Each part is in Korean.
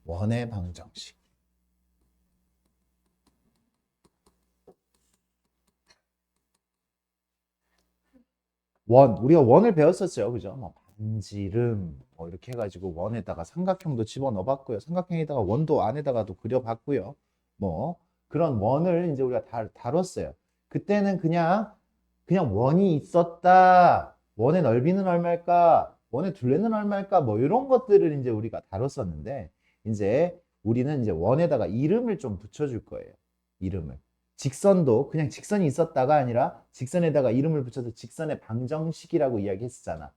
원의 방정식. 우리가 원을 배웠었죠. 그죠? 뭐 반지름 뭐 이렇게 해가지고 원에다가 삼각형도 집어넣어봤고요. 삼각형에다가 원도 안에다가도 그려봤고요. 뭐 그런 원을 이제 우리가 다뤘어요. 그때는 그냥 원이 있었다. 원의 넓이는 얼마일까? 원의 둘레는 얼마일까? 뭐 이런 것들을 이제 우리가 다뤘었는데 이제 우리는 이제 원에다가 이름을 좀 붙여줄 거예요. 이름을. 직선도 그냥 직선이 있었다가 아니라 직선에다가 이름을 붙여서 직선의 방정식이라고 이야기했었잖아.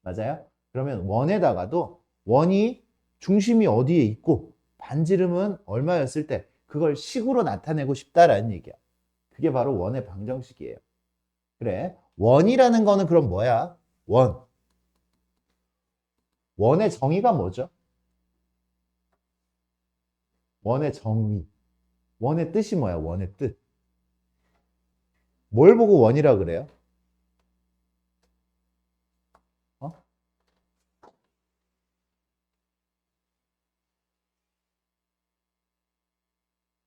맞아요? 그러면 원에다가도 원이 중심이 어디에 있고 반지름은 얼마였을 때 그걸 식으로 나타내고 싶다라는 얘기야. 그게 바로 원의 방정식이에요. 그래. 원이라는 거는 그럼 뭐야? 원. 원의 정의가 뭐죠? 원의 정의. 원의 뜻이 뭐야? 원의 뜻. 뭘 보고 원이라 그래요? 어?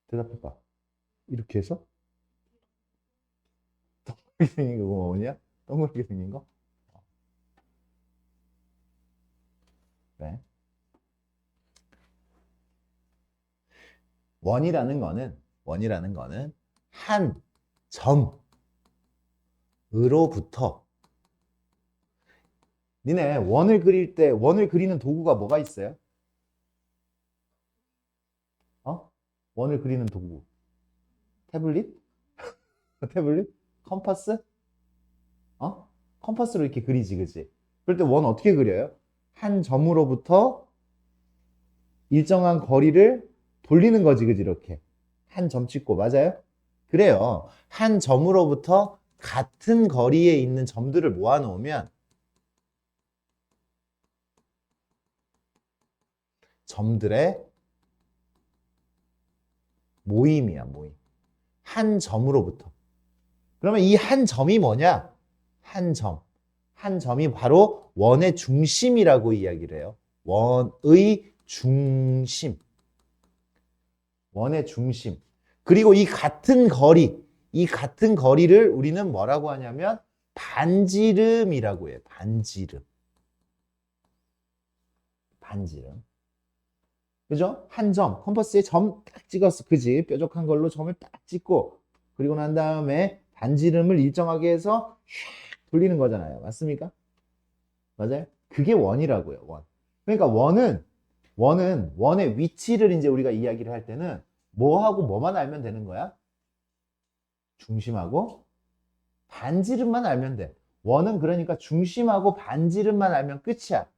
대답해봐. 이렇게 해서? 동그랗게 생긴 거 뭐냐? 동그랗게 생긴 거? 네. 원이라는 거는 한 점으로부터 니네 원을 그릴 때 원을 그리는 도구가 뭐가 있어요? 어? 원을 그리는 도구. 태블릿? 태블릿? 컴파스? 어? 컴파스로 이렇게 그리지, 그지? 그럴 때 원 어떻게 그려요? 한 점으로부터 일정한 거리를 돌리는 거지, 그지? 이렇게. 한 점 찍고, 맞아요? 그래요. 한 점으로부터 같은 거리에 있는 점들을 모아놓으면 점들의 모임이야, 모임. 한 점으로부터. 그러면 이 한 점이 뭐냐? 한 점. 한 점이 바로 원의 중심이라고 이야기를 해요. 원의 중심. 원의 중심. 그리고 이 같은 거리를 우리는 뭐라고 하냐면 반지름이라고 해요. 반지름. 반지름. 그죠? 한 점, 컴퍼스에 점 딱 찍었어. 그지? 뾰족한 걸로 점을 딱 찍고, 그리고 난 다음에 반지름을 일정하게 해서 샥 돌리는 거잖아요. 맞습니까? 맞아요? 그게 원이라고요, 원. 그러니까 원의 위치를 이제 우리가 이야기를 할 때는 뭐하고 뭐만 알면 되는 거야? 중심하고 반지름만 알면 돼. 원은 그러니까 중심하고 반지름만 알면 끝이야.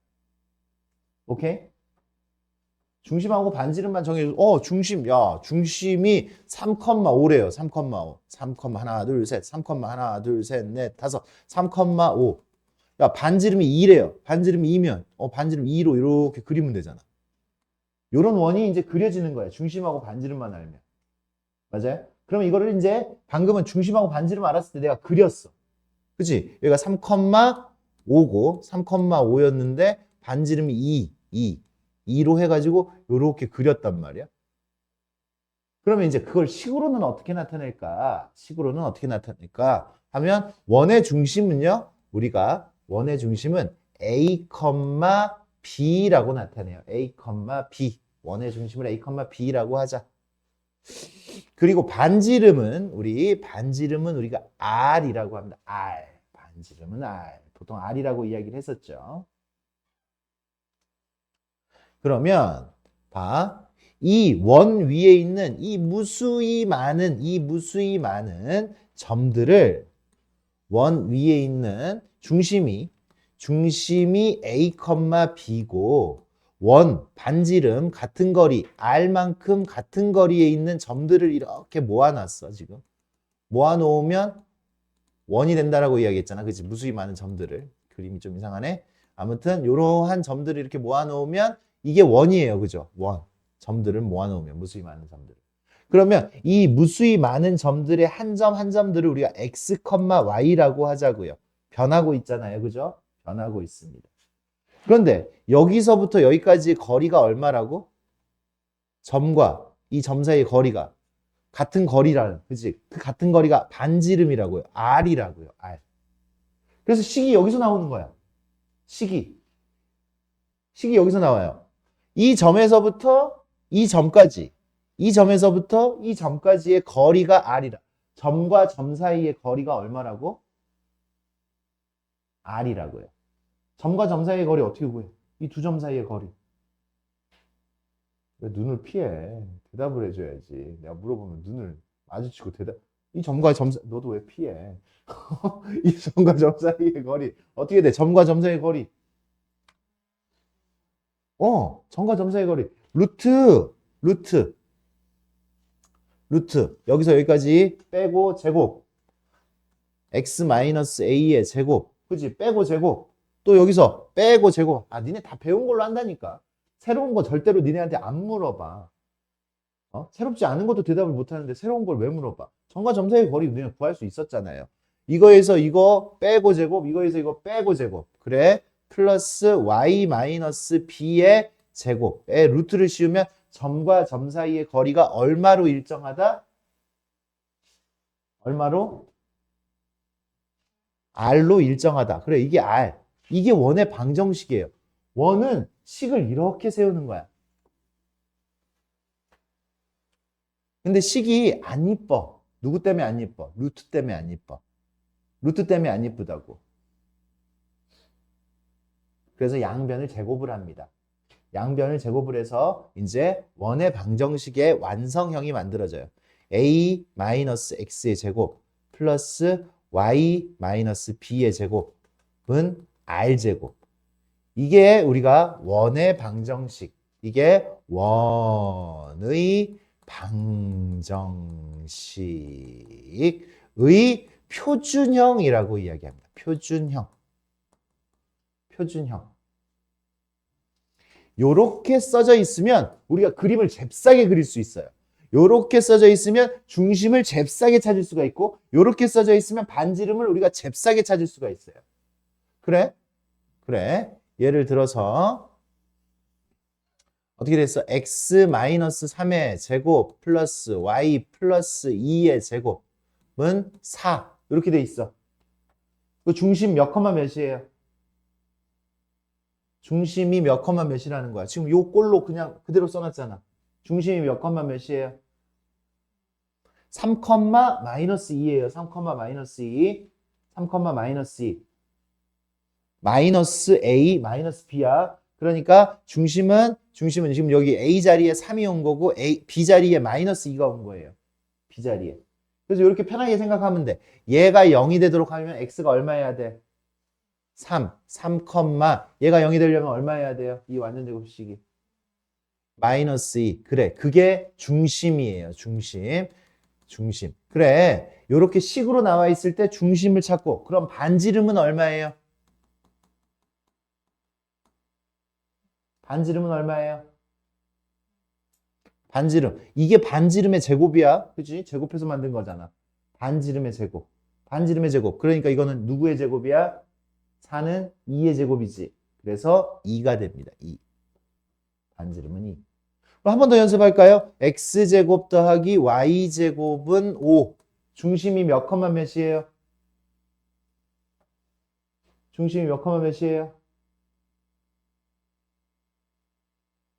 오케이? 중심하고 반지름만 정해줘. 중심이 3,5래요. 3,5. 3, 하나, 둘, 셋. 3, 하나, 둘, 셋, 넷, 다섯. 3,5. 야, 반지름이 2래요. 반지름이 2면, 반지름 2로 이렇게 그리면 되잖아. 요런 원이 이제 그려지는 거야. 중심하고 반지름만 알면. 맞아요? 그럼 이거를 이제 방금은 중심하고 반지름 알았을 때 내가 그렸어. 그치? 여기가 3,5고 3,5였는데 반지름이 2로 해가지고 요렇게 그렸단 말이야. 그러면 이제 그걸 식으로는 어떻게 나타낼까? 하면 원의 중심은요. 우리가 원의 중심은 A, B라고 나타내요. A, B. 원의 중심을 A, B라고 하자. 그리고 반지름은 우리가 R이라고 합니다. R. 반지름은 R. 보통 R이라고 이야기를 했었죠. 그러면 봐. 이 원 위에 있는 이 무수히 많은 점들을 원 위에 있는 중심이 A, B고 원 반지름 같은 거리 R만큼 같은 거리에 있는 점들을 이렇게 모아놨어. 지금 모아놓으면 원이 된다라고 이야기했잖아. 그치? 무수히 많은 점들을. 그림이 좀 이상하네. 아무튼 이러한 점들을 이렇게 모아놓으면 이게 원이에요. 그죠? 원. 점들을 모아놓으면 무수히 많은 점들을. 그러면 이 무수히 많은 점들의 한 점 한 점들을 우리가 x, y라고 하자고요. 변하고 있잖아요. 그죠? 변하고 있습니다. 그런데 여기서부터 여기까지 거리가 얼마라고? 점과 이 점 사이의 거리가 같은 거리라는, 그치? 그 같은 거리가 반지름이라고요. R이라고요. R. 그래서 식이 여기서 나오는 거야. 식이 여기서 나와요. 이 점에서부터 이 점까지, 이 점에서부터 이 점까지의 거리가 R이라. 점과 점 사이의 거리가 얼마라고? R이라고요. 점과 점 사이의 거리 어떻게 구해? 이 두 점 사이의 거리. 왜 눈을 피해? 대답을 해줘야지. 내가 물어보면 눈을 마주치고 대답. 이 점과 점 너도 왜 피해? 이 점과 점 사이의 거리 어떻게 돼? 점과 점 사이의 거리. 점과 점 사이의 거리. 루트. 여기서 여기까지 빼고 제곱. x-a의 제곱. 그치? 빼고 제곱. 또 여기서 빼고 제곱. 아, 니네 다 배운 걸로 한다니까. 새로운 거 절대로 니네한테 안 물어봐. 새롭지 않은 것도 대답을 못 하는데 새로운 걸 왜 물어봐? 점과 점 사이의 거리 우리는 구할 수 있었잖아요. 이거에서 이거 빼고 제곱, 이거에서 이거 빼고 제곱. 그래? 플러스 y-b의 제곱에 루트를 씌우면 점과 점 사이의 거리가 얼마로 일정하다? 얼마로? r로 일정하다. 그래, 이게 r. 이게 원의 방정식이에요. 원은 식을 이렇게 세우는 거야. 근데 식이 안 이뻐. 누구 때문에 안 이뻐? 루트 때문에 안 이뻐. 루트 때문에 안 이쁘다고. 그래서 양변을 제곱을 합니다. 양변을 제곱을 해서 이제 원의 방정식의 완성형이 만들어져요. a-x의 제곱 플러스 y-b의 제곱은 r제곱. 이게 우리가 원의 방정식, 이게 원의 방정식의 표준형이라고 이야기합니다. 표준형. 요렇게 써져 있으면 우리가 그림을 잽싸게 그릴 수 있어요. 요렇게 써져 있으면 중심을 잽싸게 찾을 수가 있고, 요렇게 써져 있으면 반지름을 우리가 잽싸게 찾을 수가 있어요. 그래? 예를 들어서 어떻게 됐어? x-3의 제곱 플러스 y 플러스 2의 제곱은 4. 이렇게 돼 있어. 그 중심 몇 컴마 몇이에요? 중심이 몇 컴마 몇이라는 거야. 지금 요 꼴로 그냥 그대로 써놨잖아. 중심이 몇 컴마 몇이에요? 3 컴마 마이너스 2예요. 3 컴마 마이너스 2. 3 컴마 마이너스 2. 마이너스 a 마이너스 b야. 그러니까 중심은 지금 여기 a 자리에 3이 온 거고 b 자리에 마이너스 2가 온 거예요. b 자리에. 그래서 이렇게 편하게 생각하면 돼. 얘가 0이 되도록 하면 x가 얼마 해야 돼? 3 컴마 얘가 0이 되려면 얼마 해야 돼요? 이 완전 제곱식이 마이너스 2. 그래, 그게 중심이에요. 중심. 그래, 이렇게 식으로 나와 있을 때 중심을 찾고, 그럼 반지름은 얼마예요? 반지름. 이게 반지름의 제곱이야. 그치? 제곱해서 만든 거잖아. 반지름의 제곱. 그러니까 이거는 누구의 제곱이야? 4는 2의 제곱이지. 그래서 2가 됩니다. 2. 반지름은 2. 그럼 한 번 더 연습할까요? x제곱 더하기 y제곱은 5. 중심이 몇 컴마 몇이에요?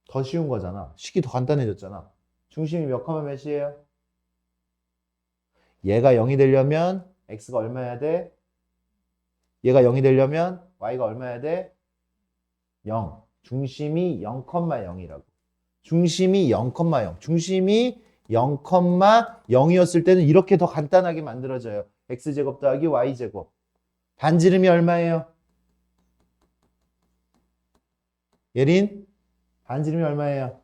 더 쉬운 거잖아. 식이 더 간단해졌잖아. 중심이 몇 컴마 몇이에요? 얘가 0이 되려면 x가 얼마 해야 돼? 얘가 0이 되려면 y가 얼마 해야 돼? 0. 중심이 0,0이라고. 중심이 0,0. 중심이 0,0이었을 때는 이렇게 더 간단하게 만들어져요. x제곱 더하기 y제곱. 반지름이 얼마예요? 예린? 반지름이 얼마예요?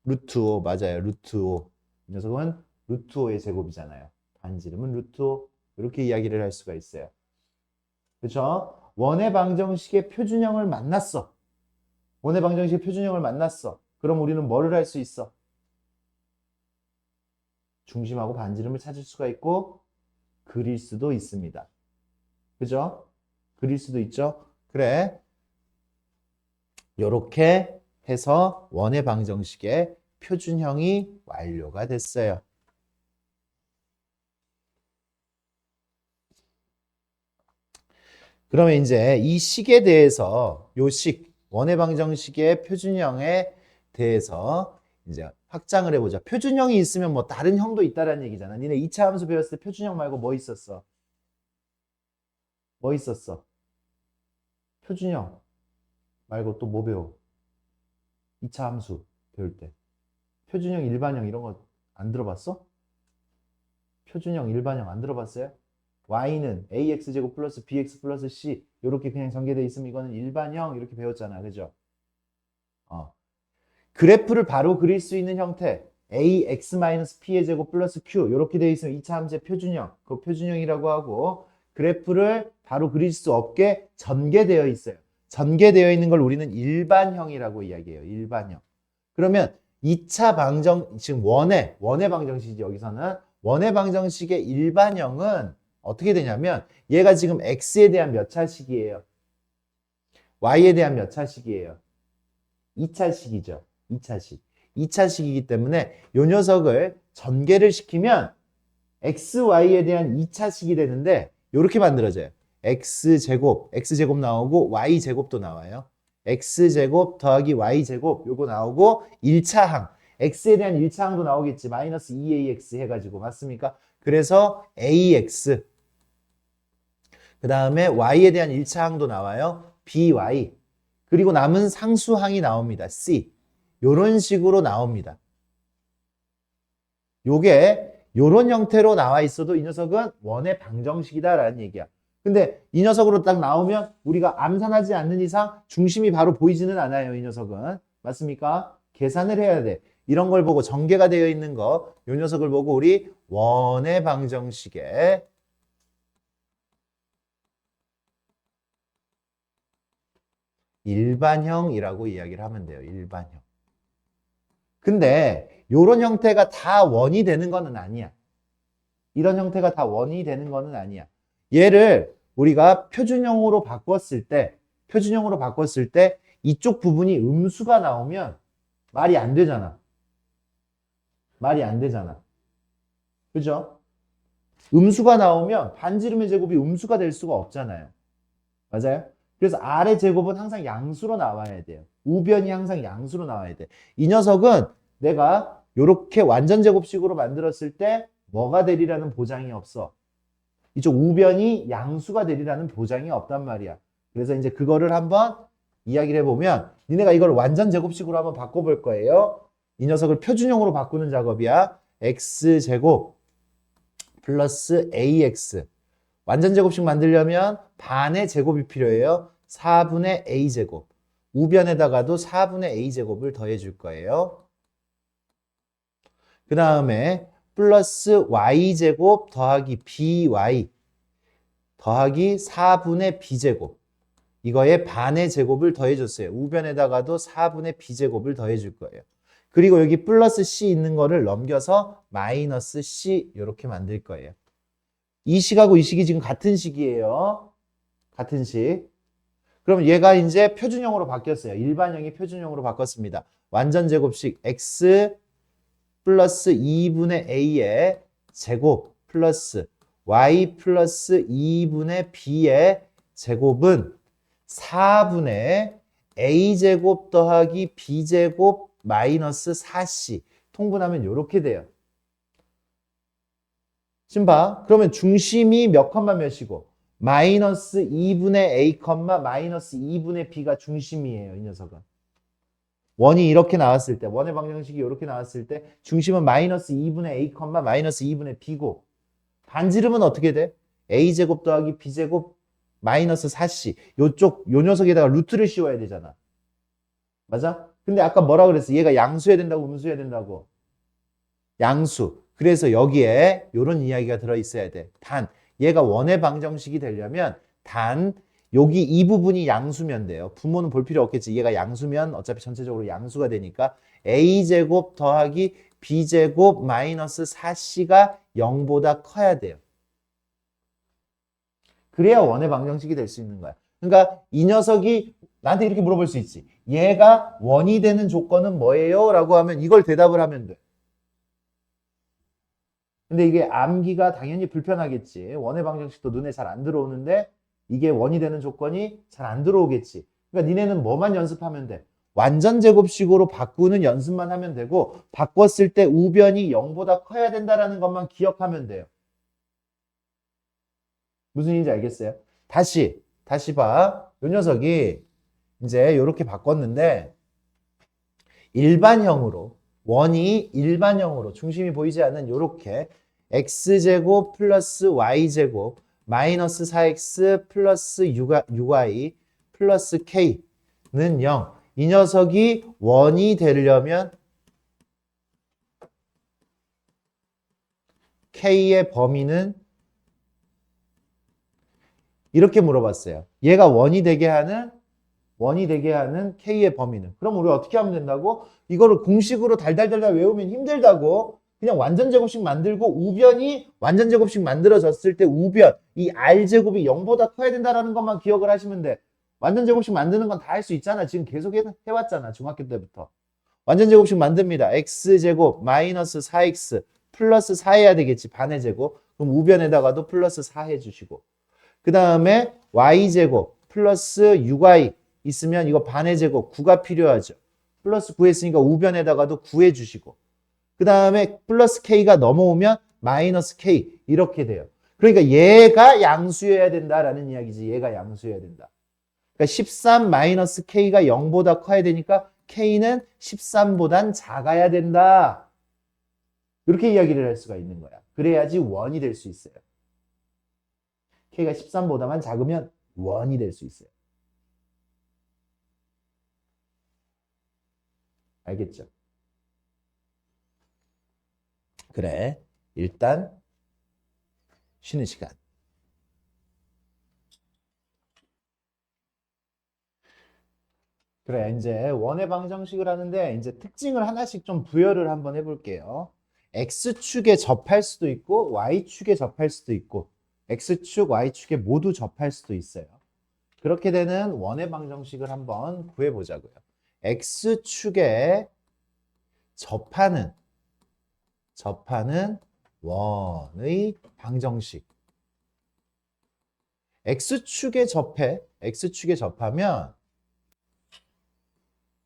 루트 5. 맞아요. 루트 5. 이 녀석은 루트 5의 제곱이잖아요. 반지름은 루트 5. 이렇게 이야기를 할 수가 있어요. 그렇죠? 원의 방정식의 표준형을 만났어. 그럼 우리는 뭐를 할 수 있어? 중심하고 반지름을 찾을 수가 있고 그릴 수도 있습니다. 그죠? 그릴 수도 있죠? 그래. 요렇게 해서 원의 방정식의 표준형이 완료가 됐어요. 그러면 이제 이 식에 대해서 요 식, 원의 방정식의 표준형에 대해서 이제 확장을 해보자. 표준형이 있으면 뭐 다른 형도 있다라는 얘기잖아. 니네 2차 함수 배웠을 때 표준형 말고 뭐 있었어? 뭐 있었어? 표준형 말고 또 뭐 배워? 2차 함수 배울 때. 표준형, 일반형 이런 거 안 들어봤어? 표준형, 일반형 안 들어봤어요? y는 ax제곱 플러스 bx 플러스 c 이렇게 그냥 전개되어 있으면 이거는 일반형 이렇게 배웠잖아. 그죠? 그래프를 바로 그릴 수 있는 형태 ax-p의 제곱 플러스 q 이렇게 되어 있으면 2차 함수의 표준형, 그 표준형이라고 하고 그래프를 바로 그릴 수 없게 전개되어 있어요. 전개되어 있는 걸 우리는 일반형이라고 이야기해요. 일반형. 그러면 2차 방정, 지금 원의 방정식이지 여기서는 원의 방정식의 일반형은 어떻게 되냐면 얘가 지금 x에 대한 몇 차식이에요? y에 대한 몇 차식이에요? 2차식이죠. 2차식. 2차식이기 때문에 이 녀석을 전개를 시키면 xy에 대한 2차식이 되는데 이렇게 만들어져요. x제곱 나오고 y제곱도 나와요. x제곱 더하기 y제곱 요거 나오고 1차항 x에 대한 1차항도 나오겠지. 마이너스 2ax 해가지고 맞습니까? 그래서 ax 그 다음에 y에 대한 1차항도 나와요. by 그리고 남은 상수항이 나옵니다. c 요런 식으로 나옵니다. 요게 요런 형태로 나와 있어도 이 녀석은 원의 방정식이다라는 얘기야. 근데 이 녀석으로 딱 나오면 우리가 암산하지 않는 이상 중심이 바로 보이지는 않아요. 이 녀석은. 맞습니까? 계산을 해야 돼. 이런 걸 보고 전개가 되어 있는 거, 요 녀석을 보고 우리 원의 방정식의 일반형이라고 이야기를 하면 돼요. 일반형. 근데 요런 형태가 다 원이 되는 거는 아니야. 이런 형태가 다 원이 되는 거는 아니야. 얘를 우리가 표준형으로 바꿨을 때 이쪽 부분이 음수가 나오면 말이 안 되잖아. 말이 안 되잖아. 그죠? 음수가 나오면 반지름의 제곱이 음수가 될 수가 없잖아요. 맞아요? 그래서 아래 제곱은 항상 양수로 나와야 돼요. 우변이 항상 양수로 나와야 돼. 이 녀석은 내가 이렇게 완전 제곱식으로 만들었을 때 뭐가 되리라는 보장이 없어. 이쪽 우변이 양수가 되리라는 보장이 없단 말이야. 그래서 이제 그거를 한번 이야기를 해보면 니네가 이걸 완전 제곱식으로 한번 바꿔볼 거예요. 이 녀석을 표준형으로 바꾸는 작업이야. x제곱 플러스 ax 완전 제곱식 만들려면 반의 제곱이 필요해요. 4분의 a제곱. 우변에다가도 4분의 a제곱을 더해줄 거예요. 그 다음에 플러스 y제곱 더하기 by 더하기 4분의 b제곱. 이거에 반의 제곱을 더해줬어요. 우변에다가도 4분의 b제곱을 더해줄 거예요. 그리고 여기 플러스 c 있는 거를 넘겨서 마이너스 c 이렇게 만들 거예요. 이 식하고 이 식이 지금 같은 식이에요. 같은 식. 그럼 얘가 이제 표준형으로 바뀌었어요. 일반형이 표준형으로 바꿨습니다. 완전 제곱식 x 플러스 2분의 a의 제곱 플러스 y 플러스 2분의 b의 제곱은 4분의 a제곱 더하기 b제곱 마이너스 4c 통분하면 이렇게 돼요. 지금 봐. 그러면 중심이 몇 컴마 몇이고 마이너스 2분의 a 컴마 마이너스 2분의 b가 중심이에요. 이 녀석은. 원이 이렇게 나왔을 때 원의 방정식이 이렇게 나왔을 때 중심은 마이너스 2분의 a 컴마 마이너스 2분의 b고 반지름은 어떻게 돼? a제곱 더하기 b제곱 마이너스 4c 요쪽 요 녀석에다가 루트를 씌워야 되잖아. 맞아? 근데 아까 뭐라 그랬어? 얘가 양수해야 된다고 음수해야 된다고? 양수. 그래서 여기에 이런 이야기가 들어있어야 돼. 단 얘가 원의 방정식이 되려면 단 여기 이 부분이 양수면 돼요. 부모는 볼 필요 없겠지. 얘가 양수면 어차피 전체적으로 양수가 되니까 a제곱 더하기 b제곱 마이너스 4c가 0보다 커야 돼요. 그래야 원의 방정식이 될 수 있는 거야. 그러니까 이 녀석이 나한테 이렇게 물어볼 수 있지. 얘가 원이 되는 조건은 뭐예요? 라고 하면 이걸 대답을 하면 돼. 근데 이게 암기가 당연히 불편하겠지. 원의 방정식도 눈에 잘 안 들어오는데 이게 원이 되는 조건이 잘 안 들어오겠지. 그러니까 니네는 뭐만 연습하면 돼? 완전 제곱식으로 바꾸는 연습만 하면 되고 바꿨을 때 우변이 0보다 커야 된다라는 것만 기억하면 돼요. 무슨 얘기인지 알겠어요? 다시 봐. 요 녀석이 이제 이렇게 바꿨는데 일반형으로 원이 일반형으로 중심이 보이지 않는 요렇게 x제곱 플러스 y제곱 마이너스 4x 플러스 6y 플러스 k는 0. 이 녀석이 원이 되려면 k의 범위는 이렇게 물어봤어요. 얘가 원이 되게 하는 k의 범위는. 그럼 우리 어떻게 하면 된다고? 이거를 공식으로 달달달달 외우면 힘들다고. 그냥 완전 제곱식 만들고 우변이 완전 제곱식 만들어졌을 때 우변, 이 r제곱이 0보다 커야 된다는 것만 기억을 하시면 돼. 완전 제곱식 만드는 건 다 할 수 있잖아. 지금 계속 해왔잖아. 중학교 때부터. 완전 제곱식 만듭니다. x제곱 마이너스 4x 플러스 4 해야 되겠지. 반의 제곱. 그럼 우변에다가도 플러스 4 해주시고. 그 다음에 y제곱 플러스 6y 있으면 이거 반의 제곱 9가 필요하죠. 플러스 9 했으니까 우변에다가도 9 해주시고. 그 다음에 플러스 k가 넘어오면 마이너스 k 이렇게 돼요. 그러니까 얘가 양수여야 된다라는 이야기지. 얘가 양수여야 된다. 그러니까 13 마이너스 k가 0보다 커야 되니까 k는 13보단 작아야 된다. 이렇게 이야기를 할 수가 있는 거야. 그래야지 원이 될 수 있어요. k가 13보다만 작으면 원이 될 수 있어요. 알겠죠? 그래. 일단 쉬는 시간. 그래, 이제 원의 방정식을 하는데 이제 특징을 하나씩 좀 부여를 한번 해볼게요. x축에 접할 수도 있고 y축에 접할 수도 있고 x축, y축에 모두 접할 수도 있어요. 그렇게 되는 원의 방정식을 한번 구해보자고요. x축에 접하는 원의 방정식. x축에 접하면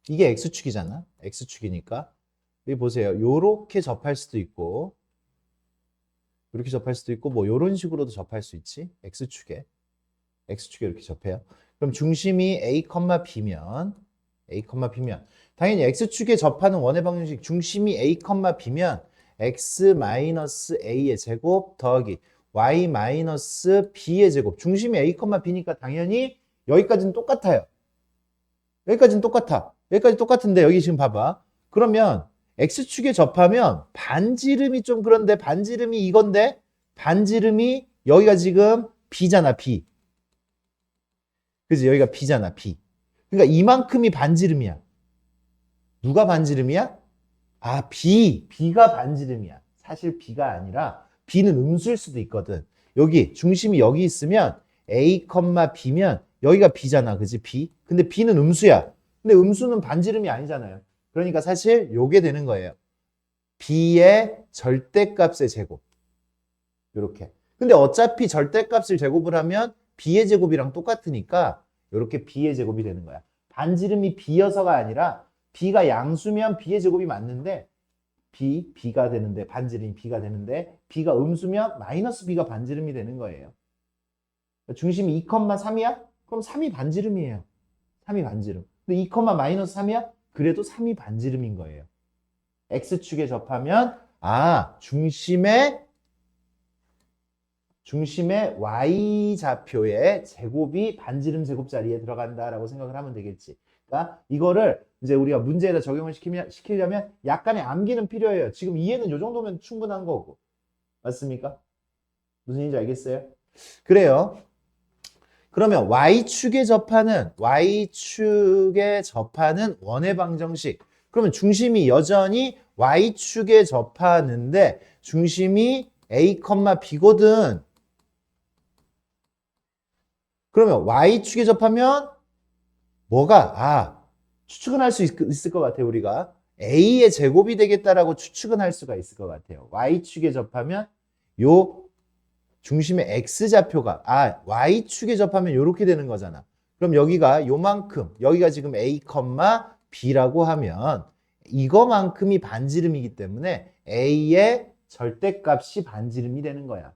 이게 x축이잖아. x축이니까. 여기 보세요. 요렇게 접할 수도 있고 이렇게 접할 수도 있고 뭐 요런 식으로도 접할 수 있지. x축에 이렇게 접해요. 그럼 중심이 a, b면 당연히 x축에 접하는 원의 방정식 중심이 a, b면 x-a의 제곱 더하기 y-b의 제곱. 중심이 a, b니까 당연히 여기까지는 똑같아요. 여기까지는 똑같아. 여기까지 똑같은데 여기 지금 봐봐. 그러면 x축에 접하면 반지름이 좀 그런데 반지름이 이건데 반지름이 여기가 지금 b잖아. b. 그지? 여기가 b잖아. b. 그러니까 이만큼이 반지름이야. 누가 반지름이야? 아, b가 반지름이야. 사실 b가 아니라 b는 음수일 수도 있거든. 여기 중심이 여기 있으면 a, b면 여기가 b잖아. 그지? b. 근데 b는 음수야. 근데 음수는 반지름이 아니잖아요. 그러니까 사실 요게 되는 거예요. b의 절대값의 제곱. 요렇게. 근데 어차피 절대값을 제곱을 하면 b의 제곱이랑 똑같으니까 요렇게 b의 제곱이 되는 거야. 반지름이 b여서가 아니라 b가 양수면 b의 제곱이 맞는데 b가 되는데 반지름이 b가 되는데 b가 음수면 마이너스 b가 반지름이 되는 거예요. 중심이 2,3이야? 그럼 3이 반지름이에요. 3이 반지름. 근데 2, 마이너스 3이야? 그래도 3이 반지름인 거예요. x축에 접하면 중심의 y좌표의 제곱이 반지름 제곱자리에 들어간다라고 생각을 하면 되겠지. 그러니까 이거를 이제 우리가 문제에다 적용을 시키려면 약간의 암기는 필요해요. 지금 이해는 이 정도면 충분한 거고. 맞습니까? 무슨 얘기인지 알겠어요? 그래요. 그러면 y축에 접하는 원의 방정식. 그러면 중심이 여전히 y축에 접하는데 중심이 a, b거든. 그러면 y축에 접하면 뭐가? 추측은 할 수 있을 것 같아요. 우리가 a의 제곱이 되겠다라고 추측은 할 수가 있을 것 같아요. y축에 접하면 요 중심의 x좌표가 y축에 접하면 이렇게 되는 거잖아. 그럼 여기가 요만큼, 여기가 지금 a, b라고 하면 이거만큼이 반지름이기 때문에 a의 절대값이 반지름이 되는 거야.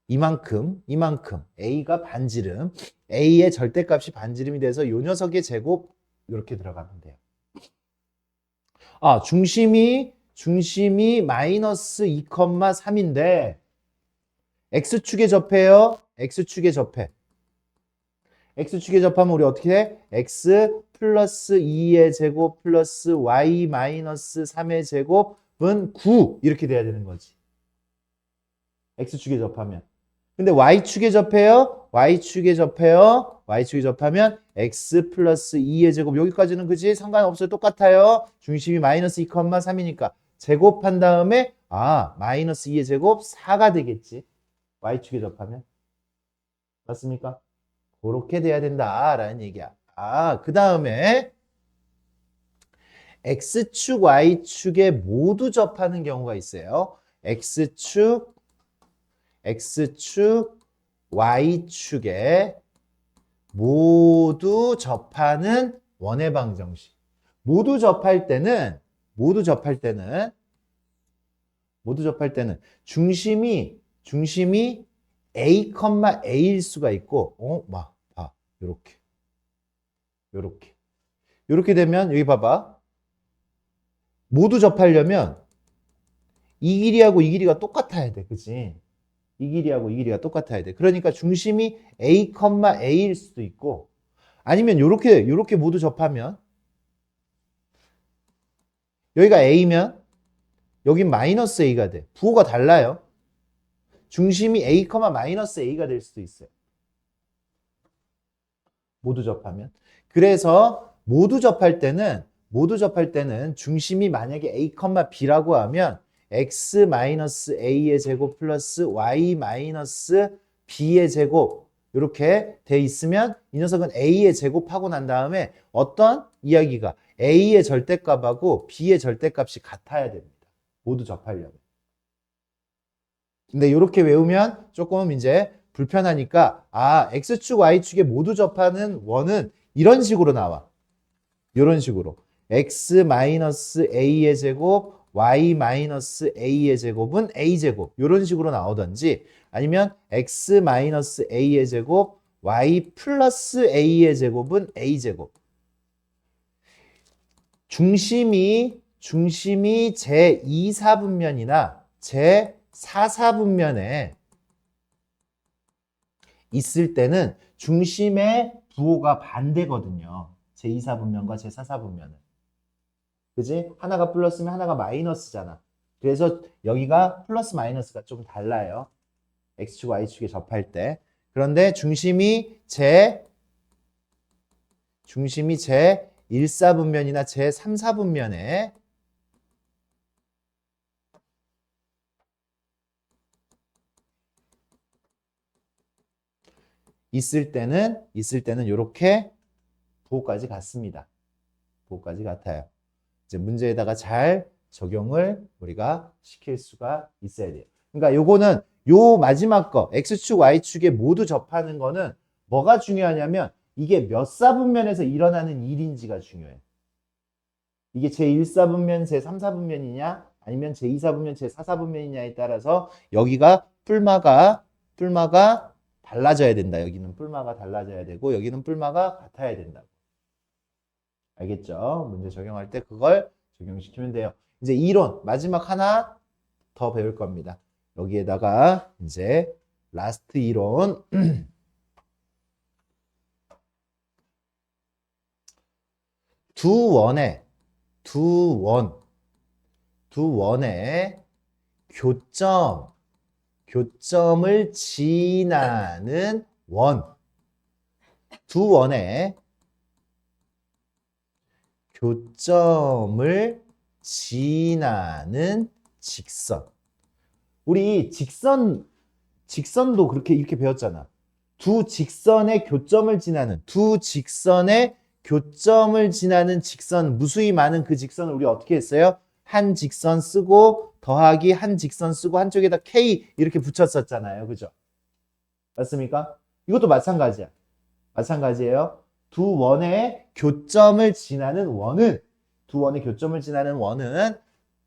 이만큼 a가 반지름, a의 절대값이 반지름이 돼서 요 녀석의 제곱 이렇게 들어가면 돼요. 중심이 마이너스 2,3인데 x축에 접해요. x축에 접해. x축에 접하면 우리 어떻게 해? x 플러스 2의 제곱 플러스 y 마이너스 3의 제곱은 9 이렇게 돼야 되는 거지. x축에 접하면. 근데 y축에 접해요. y축에 접하면 x 플러스 2의 제곱 여기까지는 그지? 상관없어요. 똑같아요. 중심이 마이너스 2,3이니까 제곱한 다음에 마이너스 2의 제곱 4가 되겠지. y축에 접하면. 맞습니까? 그렇게 돼야 된다라는 얘기야. 그 다음에 x축, y축에 모두 접하는 경우가 있어요. x축, y축에 모두 접하는 원의 방정식. 모두 접할 때는 중심이 a, a일 수가 있고, 요렇게 되면 여기 봐봐. 모두 접하려면 이 길이하고 이 길이가 똑같아야 돼. 그치? 이 길이하고 이 길이가 똑같아야 돼. 그러니까 중심이 a, a일 수도 있고 아니면 요렇게 모두 접하면 여기가 a면 여긴 마이너스 a가 돼. 부호가 달라요. 중심이 a, 마이너스 a가 될 수도 있어요. 모두 접하면. 그래서 모두 접할 때는 중심이 만약에 a, b라고 하면 x-a의 제곱 플러스 y-b의 제곱 이렇게 돼 있으면 이 녀석은 a의 제곱하고 난 다음에 어떤 이야기가 a의 절대값하고 b의 절대값이 같아야 됩니다. 모두 접하려면. 근데 이렇게 외우면 조금 이제 불편하니까 x축, y축에 모두 접하는 원은 이런 식으로 나와. 이런 식으로 x-a의 제곱 y-a의 제곱은 a제곱 이런 식으로 나오든지 아니면 x-a의 제곱 y 플러스 a의 제곱은 a제곱. 중심이 제2사분면이나 제4사분면에 있을 때는 중심의 부호가 반대거든요. 제2사분면과 제4사분면은. 그지? 하나가 플러스면 하나가 마이너스잖아. 그래서 여기가 플러스 마이너스가 좀 달라요. x축, y축에 접할 때. 그런데 중심이 제1사분면이나 제3사분면에 있을 때는 이렇게 부호까지 같습니다. 부호까지 같아요. 이제 문제에다가 잘 적용을 우리가 시킬 수가 있어야 돼요. 그러니까 요거는 요 마지막 거 x축, y축에 모두 접하는 거는 뭐가 중요하냐면 이게 몇 사분면에서 일어나는 일인지가 중요해. 이게 제1사분면, 제3사분면이냐 아니면 제2사분면, 제4사분면이냐에 따라서 여기가 뿔마가 달라져야 된다. 여기는 뿔마가 달라져야 되고 여기는 뿔마가 같아야 된다고. 알겠죠? 문제 적용할 때 그걸 적용시키면 돼요. 이제 이론 마지막 하나 더 배울 겁니다. 여기에다가 이제 라스트 이론 두 원의 교점을 지나는 두 원의 교점을 지나는 직선. 우리 직선도 그렇게 이렇게 배웠잖아. 두 직선의 교점을 지나는 직선, 무수히 많은 그 직선을 우리 어떻게 했어요? 한 직선 쓰고 더하기 한 직선 쓰고 한쪽에다 K 이렇게 붙였었잖아요. 그죠? 맞습니까? 이것도 마찬가지야. 마찬가지예요. 두 원의 교점을 지나는 원은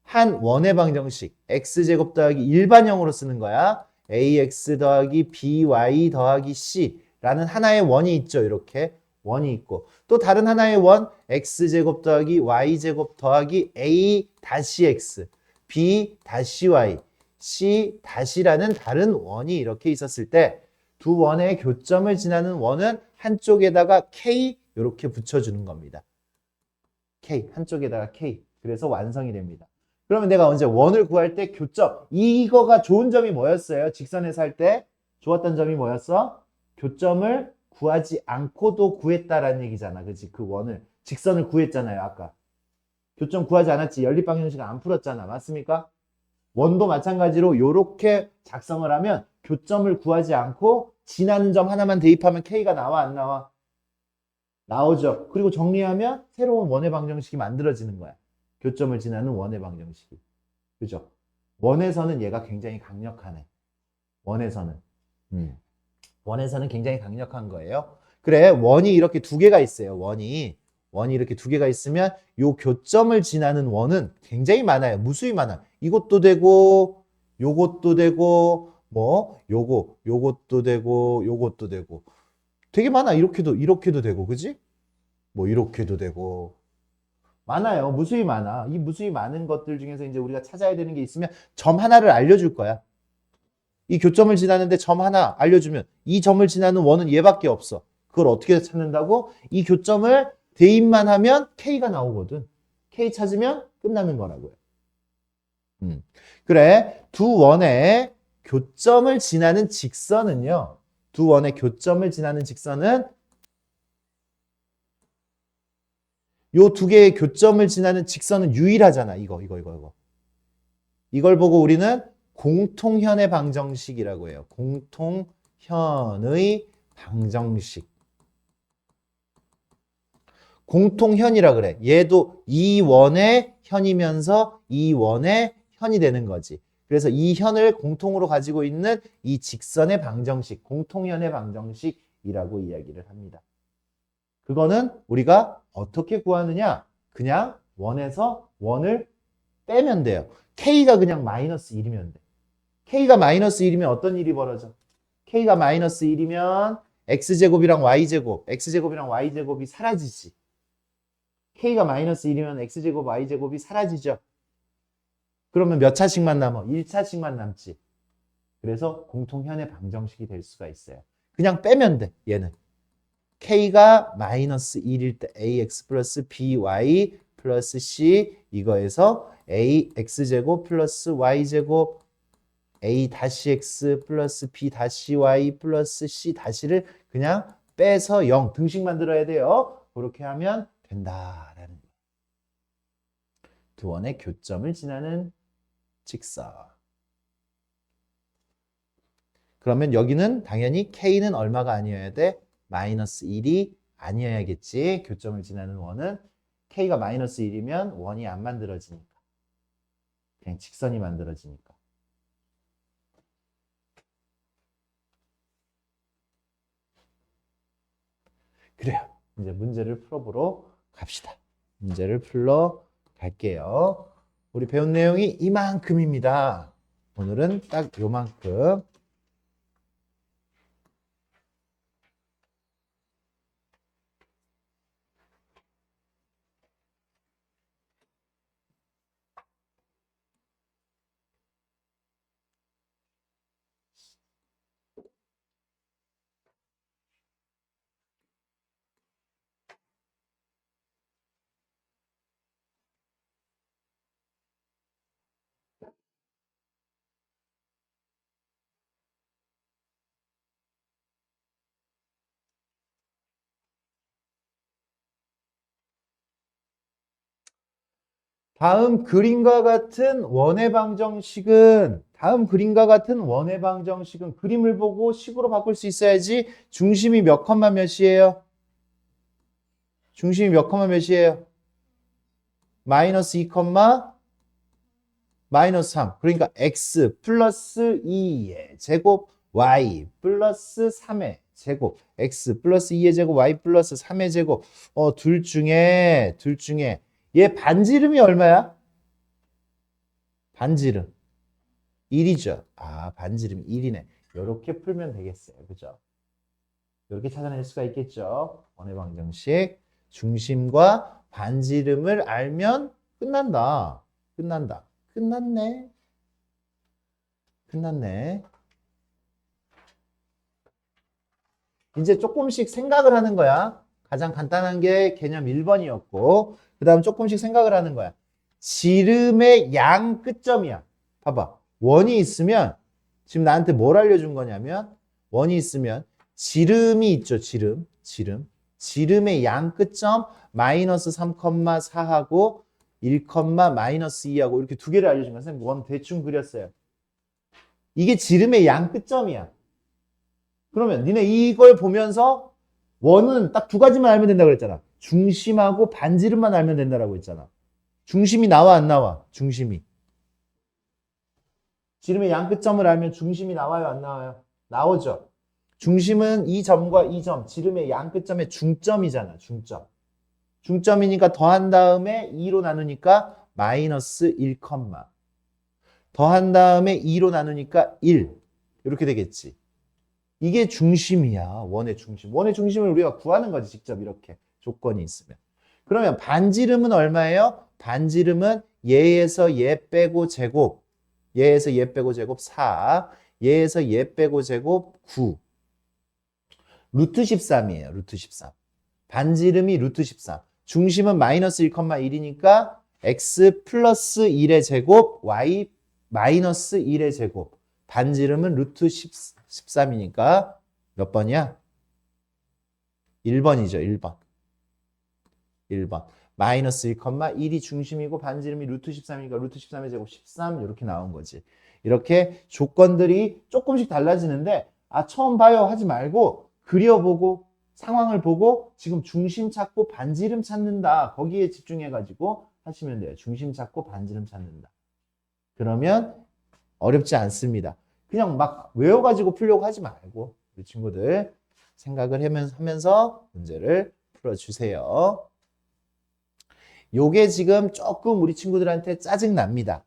한 원의 방정식 x제곱 더하기 일반형으로 쓰는 거야. ax 더하기 by 더하기 c라는 하나의 원이 있죠. 이렇게 원이 있고 또 다른 하나의 원 x제곱 더하기 y제곱 더하기 a 다시 x b 다시 y c 다시라는 다른 원이 이렇게 있었을 때 두 원의 교점을 지나는 원은 한쪽에다가 k 이렇게 붙여주는 겁니다. k 한쪽에다가 k 그래서 완성이 됩니다. 그러면 내가 언제 원을 구할 때 교점 이거가 좋은 점이 뭐였어요? 직선에서 할 때 좋았던 점이 뭐였어? 교점을 구하지 않고도 구했다라는 얘기잖아. 그치? 그 원을 직선을 구했잖아요. 아까 교점 구하지 않았지. 연립방정식 안 풀었잖아. 맞습니까? 원도 마찬가지로 이렇게 작성을 하면 교점을 구하지 않고 지나는 점 하나만 대입하면 K가 나와 안 나와? 나오죠. 그리고 정리하면 새로운 원의 방정식이 만들어지는 거야. 교점을 지나는 원의 방정식이. 그죠? 원에서는 얘가 굉장히 강력하네. 원에서는. 원에서는 굉장히 강력한 거예요. 그래, 원이 이렇게 두 개가 있어요. 원이 이렇게 두 개가 있으면 요 교점을 지나는 원은 굉장히 많아요. 무수히 많아. 이것도 되고 요것도 되고 뭐 요것도 되고 요것도 되고 되게 많아. 이렇게도 되고 그지? 뭐 이렇게도 되고 많아요. 무수히 많아. 이 무수히 많은 것들 중에서 이제 우리가 찾아야 되는 게 있으면 점 하나를 알려줄 거야. 이 교점을 지나는데 점 하나 알려주면 이 점을 지나는 원은 얘밖에 없어. 그걸 어떻게 찾는다고? 이 교점을 대입만 하면 K가 나오거든. K 찾으면 끝나는 거라고요. 그래, 두 원의 교점을 지나는 직선은요. 두 원의 교점을 지나는 직선은 요 두 개의 교점을 지나는 직선은 유일하잖아. 이거. 이걸 보고 우리는 공통현의 방정식이라고 해요. 공통현의 방정식. 공통현이라 그래. 얘도 이 원의 현이면서 이 원의 현이 되는 거지. 그래서 이 현을 공통으로 가지고 있는 이 직선의 방정식, 공통현의 방정식이라고 이야기를 합니다. 그거는 우리가 어떻게 구하느냐? 그냥 원에서 원을 빼면 돼요. K가 그냥 마이너스 1이면 돼. K가 마이너스 1이면 어떤 일이 벌어져? K가 마이너스 1이면 X제곱이랑 Y제곱이 사라지지. K가 마이너스 1이면 X제곱, Y제곱이 사라지죠. 그러면 몇 차씩만 남아? 1차씩만 남지. 그래서 공통현의 방정식이 될 수가 있어요. 그냥 빼면 돼, 얘는. K가 마이너스 1일 때 AX 플러스 BY 플러스 C 이거에서 AX제곱 플러스 Y제곱 A 다시 X 플러스 B 다시 Y 플러스 C 다시를 그냥 빼서 0 등식 만들어야 돼요. 그렇게 하면 된다라는 거예요. 두 원의 교점을 지나는 직선. 그러면 여기는 당연히 K는 얼마가 아니어야 돼? 마이너스 1이 아니어야겠지. 교점을 지나는 원은 K가 마이너스 1이면 원이 안 만들어지니까. 그냥 직선이 만들어지니까. 그래요. 이제 문제를 풀어보러 갑시다. 문제를 풀러 갈게요. 우리 배운 내용이 이만큼입니다. 오늘은 딱 요만큼. 다음 그림과 같은 원의 방정식은 그림을 보고 식으로 바꿀 수 있어야지. 중심이 몇 컴마 몇이에요? 중심이 몇 컴마 몇이에요? 마이너스 2 컴마 마이너스 3. 그러니까 x 플러스 2의 제곱 y 플러스 3의 제곱 x 플러스 2의 제곱 y 플러스 3의 제곱 둘 중에 얘 반지름이 얼마야? 반지름 1이죠. 아, 반지름 1이네. 이렇게 풀면 되겠어요. 그죠? 이렇게 찾아낼 수가 있겠죠. 원의 방정식 중심과 반지름을 알면 끝난다. 끝났네. 이제 조금씩 생각을 하는 거야. 가장 간단한 게 개념 1번이었고 그 다음 조금씩 생각을 하는 거야. 지름의 양 끝점이야. 봐봐. 원이 있으면 지금 나한테 뭘 알려준 거냐면 원이 있으면 지름이 있죠. 지름의 양 끝점 마이너스 3,4하고 1, 마이너스 2하고 이렇게 두 개를 알려준 거야. 선생님 원 대충 그렸어요. 이게 지름의 양 끝점이야. 그러면 니네 이걸 보면서 원은 딱 두 가지만 알면 된다고 그랬잖아. 중심하고 반지름만 알면 된다고 했잖아. 중심이 나와 안 나와? 중심이. 지름의 양 끝점을 알면 중심이 나와요 안 나와요? 나오죠. 중심은 이 점과 이 점, 지름의 양 끝점의 중점이잖아. 중점이니까 더한 다음에 2로 나누니까 마이너스 1, 더한 다음에 2로 나누니까 1. 이렇게 되겠지. 이게 중심이야. 원의 중심. 원의 중심을 우리가 구하는 거지. 직접 이렇게 조건이 있으면. 그러면 반지름은 얼마예요? 반지름은 얘에서 얘 빼고 제곱. 얘에서 얘 빼고 제곱 4. 얘에서 얘 빼고 제곱 9. 루트 13이에요. 루트 13. 반지름이 루트 13. 중심은 마이너스 1,1이니까 x 플러스 1의 제곱 y 마이너스 1의 제곱. 반지름은 루트 13이니까 몇 번이야? 1번이죠. 1번. 마이너스 1,1이 중심이고 반지름이 루트 13이니까 루트 13의 제곱 13 이렇게 나온 거지. 이렇게 조건들이 조금씩 달라지는데 처음 봐요 하지 말고 그려보고 상황을 보고 지금 중심 찾고 반지름 찾는다. 거기에 집중해가지고 하시면 돼요. 중심 찾고 반지름 찾는다. 그러면 어렵지 않습니다. 그냥 막 외워가지고 풀려고 하지 말고 우리 친구들 생각을 하면서 문제를 풀어주세요. 요게 지금 조금 우리 친구들한테 짜증납니다.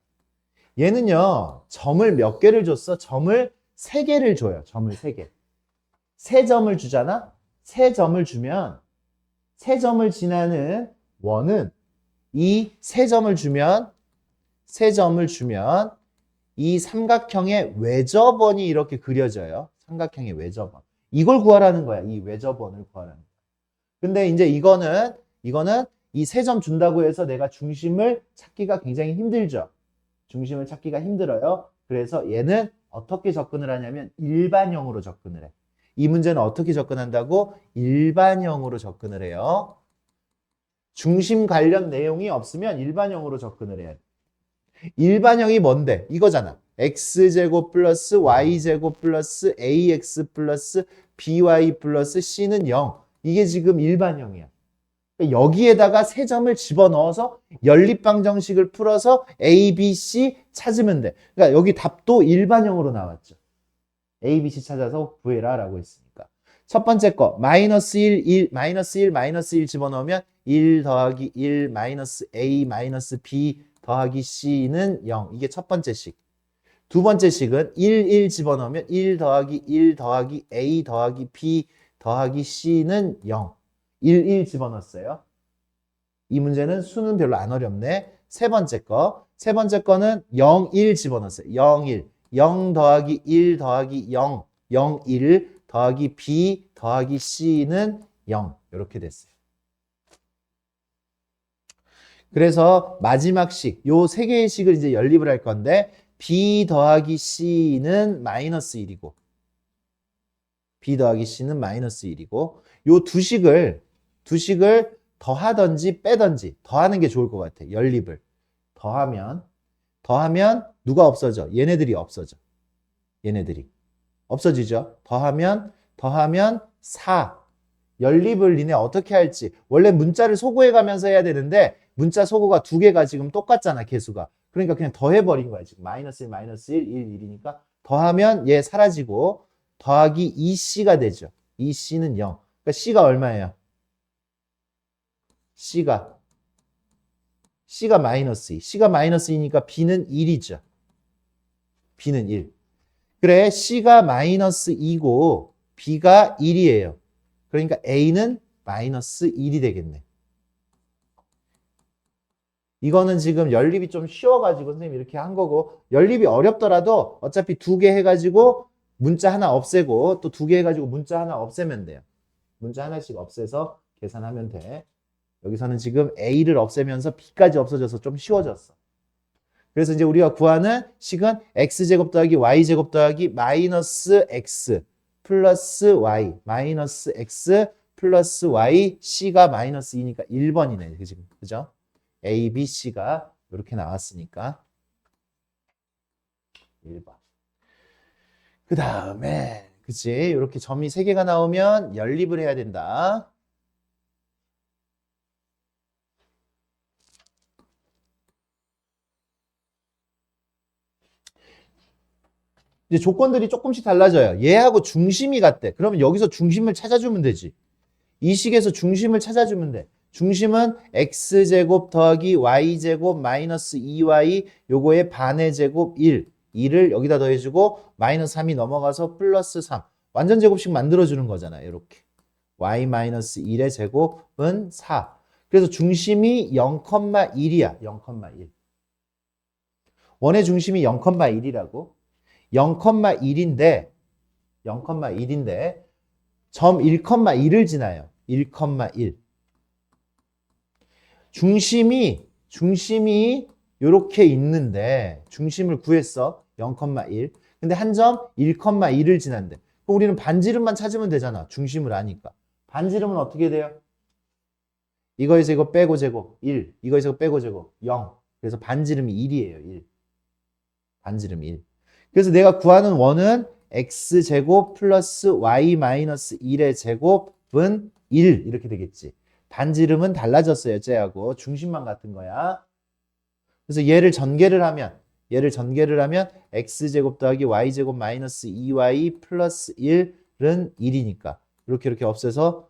얘는요. 점을 몇 개를 줬어? 점을 3개를 줘요. 점을 3개. 3점을 주잖아? 3점을 주면 3점을 지나는 원은 이 3점을 주면 이 삼각형의 외접원이 이렇게 그려져요. 삼각형의 외접원. 이걸 구하라는 거야. 이 외접원을 구하라는 거야. 근데 이제 이거는 이 3점 준다고 해서 내가 중심을 찾기가 굉장히 힘들죠. 중심을 찾기가 힘들어요. 그래서 얘는 어떻게 접근을 하냐면 일반형으로 접근을 해. 이 문제는 어떻게 접근한다고? 일반형으로 접근을 해요. 중심 관련 내용이 없으면 일반형으로 접근을 해야 돼. 일반형이 뭔데? 이거잖아. x제곱 플러스 y제곱 플러스 ax 플러스 by 플러스 c는 0. 이게 지금 일반형이야. 여기에다가 3점을 집어넣어서 연립방정식을 풀어서 a, b, c 찾으면 돼. 그러니까 여기 답도 일반형으로 나왔죠. a, b, c 찾아서 구해라 라고 했으니까. 첫 번째 거 마이너스 1 집어넣으면 1 더하기 1 마이너스 a 마이너스 b 더하기 c는 0. 이게 첫 번째 식. 두 번째 식은 1 집어넣으면 1 더하기 1 더하기 a 더하기 b 더하기 c는 0. 1 집어넣었어요. 이 문제는 수는 별로 안 어렵네. 세 번째 거는 0, 1 집어넣었어요. 0, 1. 0 더하기 1 더하기 0, 0, 1 더하기 b 더하기 c는 0. 이렇게 됐어요. 그래서 마지막 식, 요 세 개의 식을 이제 연립을 할 건데 b 더하기 c는 마이너스 1이고 b 더하기 c는 마이너스 1이고 요 두 식을 더하든지 빼든지 더하는 게 좋을 것 같아. 연립을 더하면 누가 없어져? 얘네들이 없어져. 얘네들이 없어지죠. 더하면 4 연립을 니네 어떻게 할지. 원래 문자를 소구해 가면서 해야 되는데 문자 소구가 두 개가 지금 똑같잖아, 개수가. 그러니까 그냥 더해버린 거야. 지금 마이너스 1, 마이너스 1, 1, 1이니까 더하면 얘 사라지고 더하기 2C가 되죠. 2C는 0. 그러니까 C가 얼마예요? C가 마이너스 2. C가 마이너스 2니까 B는 1이죠. B는 1. 그래, C가 마이너스 2고 B가 1이에요. 그러니까 A는 마이너스 1이 되겠네. 이거는 지금 연립이 좀 쉬워가지고 선생님이 이렇게 한 거고, 연립이 어렵더라도 어차피 두 개 해가지고 문자 하나 없애고 또 두 개 해가지고 문자 하나 없애면 돼요. 문자 하나씩 없애서 계산하면 돼. 여기서는 지금 A를 없애면서 B까지 없어져서 좀 쉬워졌어. 그래서 이제 우리가 구하는 식은 X제곱 더하기 Y제곱 더하기 마이너스 X 플러스 Y 마이너스 X 플러스 Y C가 마이너스 2니까 1번이네. 그죠? A, B, C가 이렇게 나왔으니까 1번. 그 다음에 그치? 이렇게 점이 3개가 나오면 연립을 해야 된다. 이제 조건들이 조금씩 달라져요. 얘하고 중심이 같대. 그러면 여기서 중심을 찾아주면 되지. 이 식에서 중심을 찾아주면 돼. 중심은 x제곱 더하기 y제곱 마이너스 2y 요거의 반의 제곱 1. 2를 여기다 더해주고 마이너스 3이 넘어가서 플러스 3. 완전 제곱식 만들어주는 거잖아요. 이렇게. y 마이너스 1의 제곱은 4. 그래서 중심이 0,1이야. 0,1. 원의 중심이 0,1이라고. 0,1인데 점 1,1을 지나요. 1,1. 중심이 이렇게 있는데 중심을 구했어. 0,1. 근데 한 점 1,1을 지난대. 그럼 우리는 반지름만 찾으면 되잖아. 중심을 아니까. 반지름은 어떻게 돼요? 이거에서 이거 빼고 제곱 1. 이거에서 이거 빼고 제곱 0. 그래서 반지름이 1이에요. 1. 반지름 1. 그래서 내가 구하는 원은 x제곱 플러스 y 마이너스 1의 제곱은 1 이렇게 되겠지. 반지름은 달라졌어요. 쟤하고 중심만 같은 거야. 그래서 얘를 전개를 하면 x제곱 더하기 y제곱 마이너스 2y 플러스 1은 1이니까 이렇게 없애서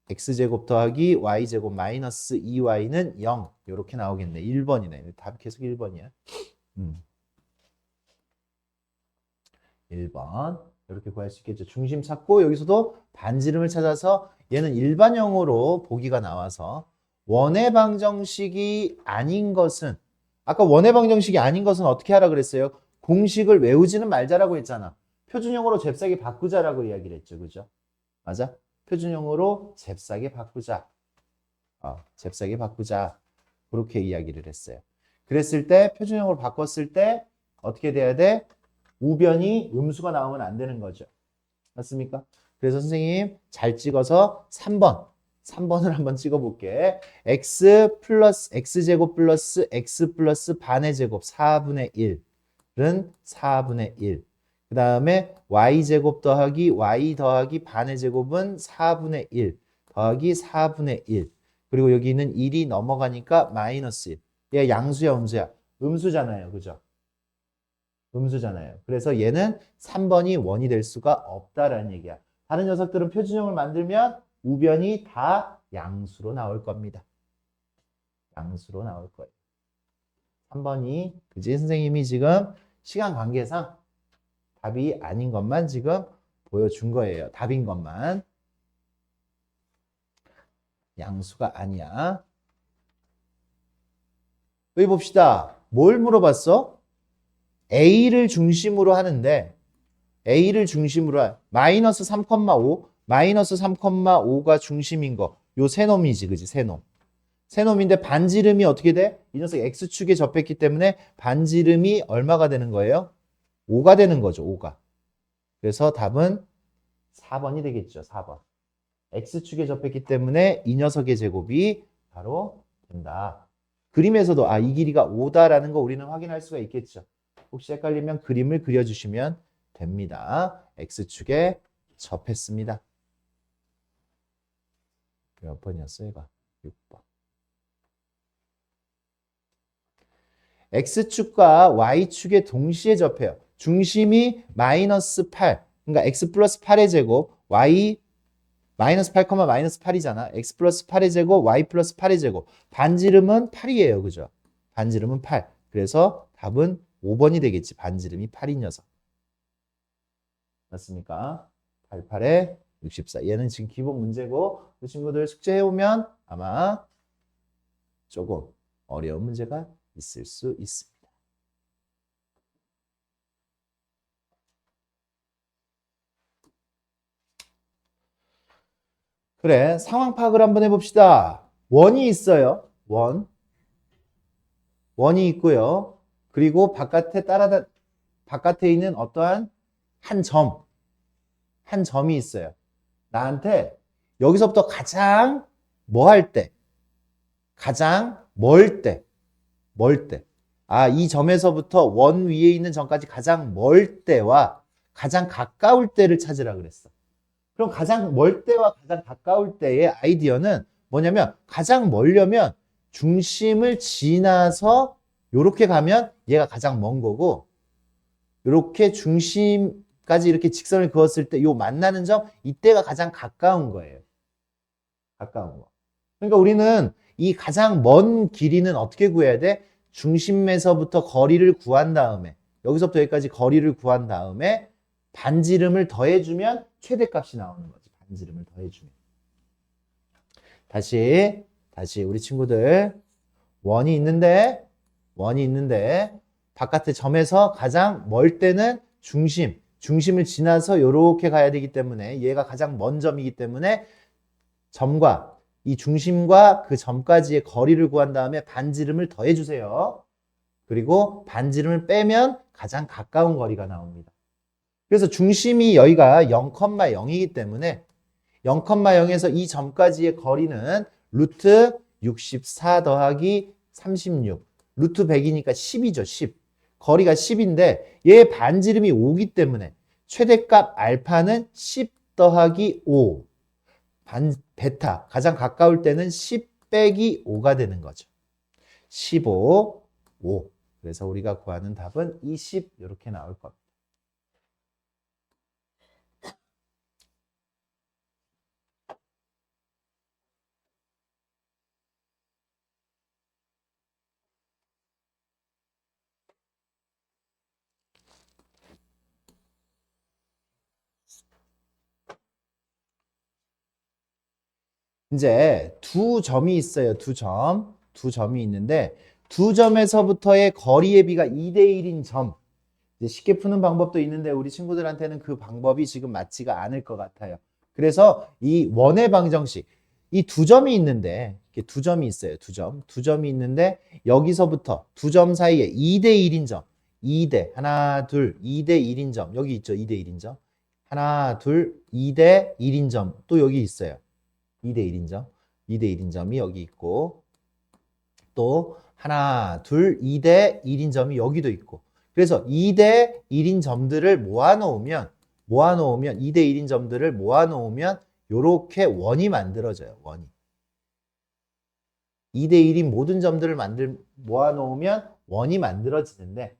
x제곱 더하기 y제곱 마이너스 2y는 0 이렇게 나오겠네. 1번이네. 답 계속 1번이야. 1번 이렇게 구할 수 있겠죠. 중심 찾고 여기서도 반지름을 찾아서 얘는 일반형으로 보기가 나와서 원의 방정식이 아닌 것은 아까 원의 방정식이 아닌 것은 어떻게 하라 그랬어요? 공식을 외우지는 말자라고 했잖아. 표준형으로 잽싸게 바꾸자라고 이야기를 했죠. 그죠? 맞아? 표준형으로 잽싸게 바꾸자. 잽싸게 바꾸자. 그렇게 이야기를 했어요. 그랬을 때 표준형으로 바꿨을 때 어떻게 돼야 돼? 우변이 음수가 나오면 안 되는 거죠. 맞습니까? 그래서 선생님 잘 찍어서 3번을 한번 찍어볼게. x제곱 플러스 x 플러스 반의 제곱 4분의 1은 4분의 1. 그 다음에 y제곱 더하기 y 더하기 반의 제곱은 4분의 1 더하기 4분의 1. 그리고 여기 있는 1이 넘어가니까 마이너스 1. 얘 양수야 음수야? 음수잖아요. 그죠? 음수잖아요. 그래서 얘는 3번이 원이 될 수가 없다라는 얘기야. 다른 녀석들은 표준형을 만들면 우변이 다 양수로 나올 겁니다. 양수로 나올 거예요. 3번이 그지 선생님이 지금 시간 관계상 답이 아닌 것만 지금 보여준 거예요. 답인 것만. 양수가 아니야. 여기 봅시다. 뭘 물어봤어? A를 중심으로 하는데 A를 중심으로 마이너스 3,5 마이너스 3,5가 중심인 거. 요 세 놈이지. 그지? 세 놈. 세 놈인데 반지름이 어떻게 돼? 이 녀석 X축에 접했기 때문에 반지름이 얼마가 되는 거예요? 5가 되는 거죠. 5가. 그래서 답은 4번이 되겠죠. 4번. X축에 접했기 때문에 이 녀석의 제곱이 바로 된다. 그림에서도 이 길이가 5다라는 거 우리는 확인할 수가 있겠죠. 혹시 헷갈리면 그림을 그려주시면 됩니다. X축에 접했습니다. 몇 번이었어 얘가? 6번. X축과 Y축에 동시에 접해요. 중심이 마이너스 8. 그러니까 X 플러스 8의 제곱, Y 마이너스 8, 마이너스 8이잖아. X 플러스 8의 제곱, Y 플러스 8의 제곱. 반지름은 8이에요. 그죠? 반지름은 8. 그래서 답은 5번이 되겠지. 반지름이 8인 녀석. 맞습니까? 88에 64. 얘는 지금 기본 문제고 그 친구들 숙제해오면 아마 조금 어려운 문제가 있을 수 있습니다. 그래, 상황 파악을 한번 해봅시다. 원이 있어요. 원이 있고요. 그리고 바깥에 있는 어떠한 한 점이 있어요. 나한테 여기서부터 가장 가장 멀 때. 이 점에서부터 원 위에 있는 점까지 가장 멀 때와 가장 가까울 때를 찾으라 그랬어. 그럼 가장 멀 때와 가장 가까울 때의 아이디어는 뭐냐면 가장 멀려면 중심을 지나서 이렇게 가면 얘가 가장 먼 거고 이렇게 중심까지 이렇게 직선을 그었을 때 이 만나는 점 이때가 가장 가까운 거예요. 가까운 거. 그러니까 우리는 이 가장 먼 길이는 어떻게 구해야 돼? 중심에서부터 거리를 구한 다음에 여기서부터 여기까지 거리를 구한 다음에 반지름을 더해주면 최대값이 나오는 거지. 반지름을 더해주면. 다시 우리 친구들 원이 있는데 바깥의 점에서 가장 멀 때는 중심을 지나서 이렇게 가야 되기 때문에 얘가 가장 먼 점이기 때문에 점과 이 중심과 그 점까지의 거리를 구한 다음에 반지름을 더해주세요. 그리고 반지름을 빼면 가장 가까운 거리가 나옵니다. 그래서 중심이 여기가 0,0이기 때문에 0,0에서 이 점까지의 거리는 루트 64 더하기 36 루트 100이니까 10이죠. 10. 거리가 10인데 얘 반지름이 5기 때문에 최대값 알파는 10 더하기 5 베타 가장 가까울 때는 10 빼기 5가 되는 거죠. 15, 5. 그래서 우리가 구하는 답은 20 이렇게 나올 겁니다. 이제 두 점이 있어요. 두 점이 있는데 두 점에서부터의 거리의 비가 2대1인 점. 이제 쉽게 푸는 방법도 있는데 우리 친구들한테는 그 방법이 지금 맞지가 않을 것 같아요. 그래서 이 원의 방정식, 이 두 점이 있는데 이렇게 두 점이 있어요. 두 점이 있는데 여기서부터 두 점 사이에 2대1인 점. 2대 하나 둘 2대1인 점. 여기 있죠. 2대1인 점. 하나 둘 2대1인 점. 또 여기 있어요. 2대1인 점. 2대1인 점이 여기 있고 또 하나, 둘, 2대1인 점이 여기도 있고 그래서 2대1인 점들을 모아놓으면 2대1인 점들을 모아놓으면 이렇게 원이 만들어져요. 원이. 2대1인 모든 점들을 모아놓으면 원이 만들어지는데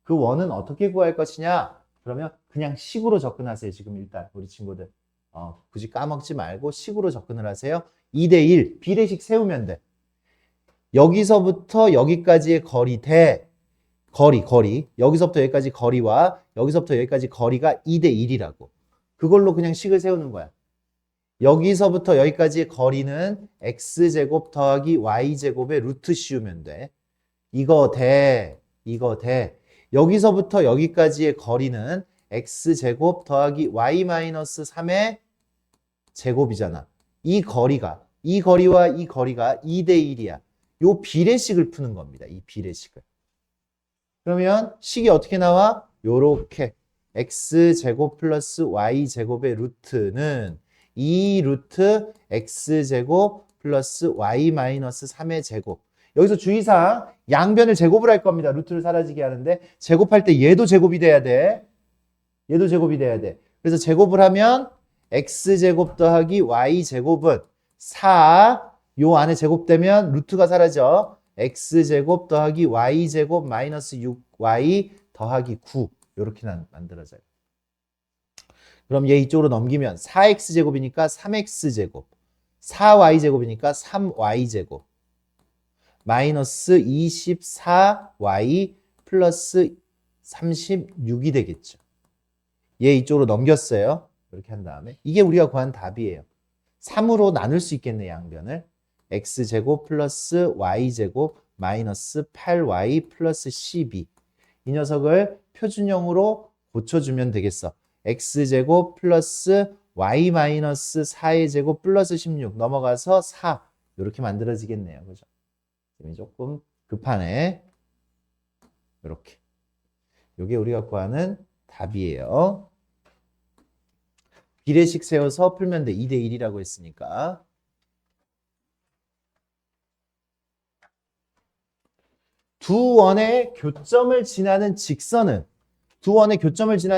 그 원은 어떻게 구할 것이냐? 그러면 그냥 식으로 접근하세요. 지금 일단 우리 친구들. 굳이 까먹지 말고 식으로 접근을 하세요. 2대1 비례식 세우면 돼. 여기서부터 여기까지의 거리 거리 여기서부터 여기까지 거리와 여기서부터 여기까지 거리가 2대1이라고 그걸로 그냥 식을 세우는 거야. 여기서부터 여기까지의 거리는 x제곱 더하기 y제곱의 루트 씌우면 돼. 이거 돼. 여기서부터 여기까지의 거리는 x제곱 더하기 y-3의 제곱이잖아. 이 거리와 이 거리가 2대1이야. 요 비례식을 푸는 겁니다. 이 비례식을. 그러면 식이 어떻게 나와? 요렇게 x제곱 플러스 y제곱의 루트는 2 루트 x제곱 플러스 y-3의 제곱. 여기서 주의사항 양변을 제곱을 할 겁니다. 루트를 사라지게 하는데 제곱할 때 얘도 제곱이 돼야 돼. 그래서 제곱을 하면 x제곱 더하기 y제곱은 4, 요 안에 제곱되면 루트가 사라져. x제곱 더하기 y제곱 마이너스 6y 더하기 9 이렇게 만들어져요. 그럼 얘 이쪽으로 넘기면 4x제곱이니까 3x제곱 4y제곱이니까 3y제곱 마이너스 24y 플러스 36이 되겠죠. 얘 이쪽으로 넘겼어요. 이렇게 한 다음에 이게 우리가 구한 답이에요. 3으로 나눌 수 있겠네, 양변을. x제곱 플러스 y제곱 마이너스 8y 플러스 12. 이 녀석을 표준형으로 고쳐주면 되겠어. x제곱 플러스 y 마이너스 4의 제곱 플러스 16 넘어가서 4 이렇게 만들어지겠네요. 그죠? 조금 급하네. 이렇게. 이게 우리가 구하는 답이에요. 비례식 세워서 풀면 돼. 2대 1이라고 했으니까. 두 원의 교점을 지나는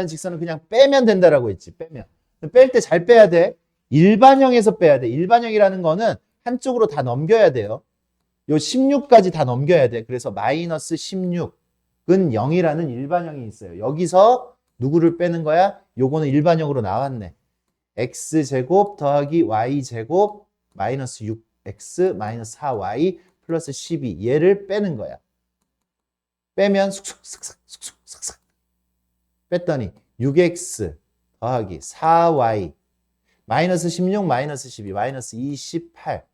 직선은 그냥 빼면 된다라고 했지. 빼면. 뺄 때 잘 빼야 돼. 일반형에서 빼야 돼. 일반형이라는 거는 한쪽으로 다 넘겨야 돼요. 요 16까지 다 넘겨야 돼. 그래서 마이너스 16은 0이라는 일반형이 있어요. 여기서 누구를 빼는 거야? 요거는 일반형으로 나왔네. x제곱 더하기 y제곱 마이너스 6x 마이너스 4y 플러스 12 얘를 빼는 거야. 빼면 슥슥슥슥슥슥 뺐더니 6x 더하기 4y 마이너스 16 마이너스 12 마이너스 28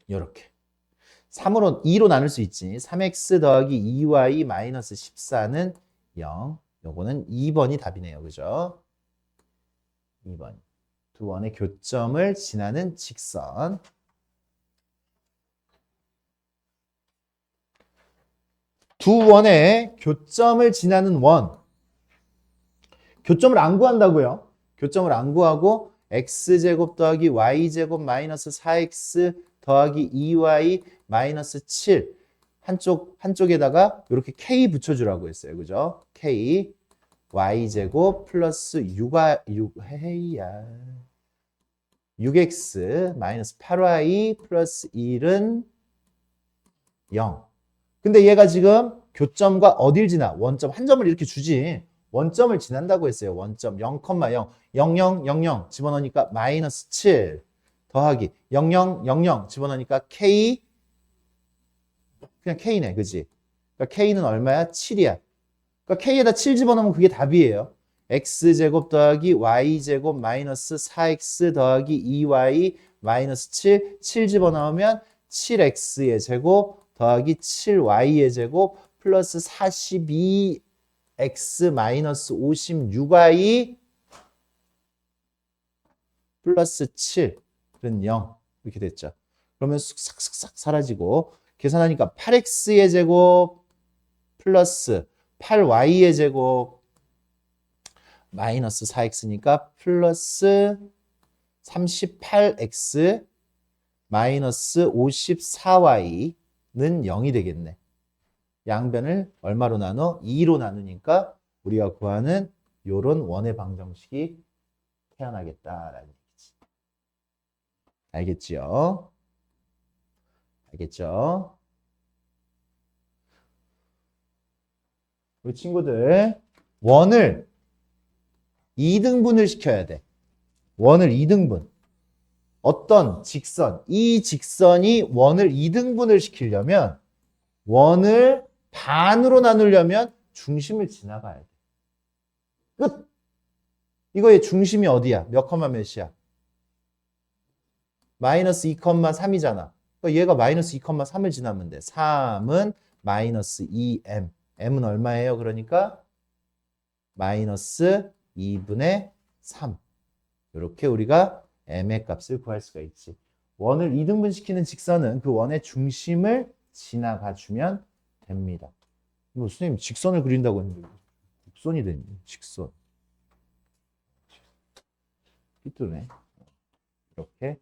요렇게 3으로 2로 나눌 수 있지. 3x 더하기 2y 마이너스 14는 0. 요거는 2번이 답이네요. 그죠? 2번. 두 원의 교점을 지나는 직선. 두 원의 교점을 지나는 원. 교점을 안 구한다고요. 교점을 안 구하고 x제곱 더하기 y제곱 마이너스 4x 더하기 2y 마이너스 7 한쪽에다가 이렇게 k 붙여주라고 했어요. 그죠? k y제곱 플러스 6x 마이너스 8y 플러스 1은 0. 근데 얘가 지금 교점과 어딜 지나? 원점 한 점을 이렇게 주지. 원점을 지난다고 했어요. 원점 0,0 0000 집어넣으니까 마이너스 7 더하기 0000 집어넣으니까 k 그냥 k네. 그지? 그러니까 k는 얼마야? 7이야. 그러니까 k에다 7 집어넣으면 그게 답이에요. x제곱 더하기 y제곱 마이너스 4x 더하기 2y 마이너스 7 집어넣으면 7x의 제곱 더하기 7y의 제곱 플러스 42x 마이너스 56y 플러스 7은 0 이렇게 됐죠. 그러면 쓱싹쓱싹 사라지고 계산하니까 8x의 제곱 플러스 8y의 제곱 마이너스 4x니까 플러스 38x 마이너스 54y는 0이 되겠네. 양변을 얼마로 나눠? 2로 나누니까 우리가 구하는 요런 원의 방정식이 태어나겠다라는 얘기지. 알겠죠? 알겠죠? 우리 친구들 원을 2등분을 시켜야 돼. 원을 2등분. 어떤 직선, 이 직선이 원을 2등분을 시키려면 원을 반으로 나누려면 중심을 지나가야 돼. 끝! 이거의 중심이 어디야? 몇 컴마 몇이야? 마이너스 2,3이잖아. 그러니까 얘가 마이너스 2,3을 지나면 돼. 3은 마이너스 2m. m은 얼마예요? 그러니까 마이너스 2분의 3. 이렇게 우리가 m의 값을 구할 수가 있지. 원을 2등분 시키는 직선은 그 원의 중심을 지나가 주면 됩니다. 이거 선생님 직선을 그린다고 했는데 곡선이 됐네. 직선. 삐뚤네. 이렇게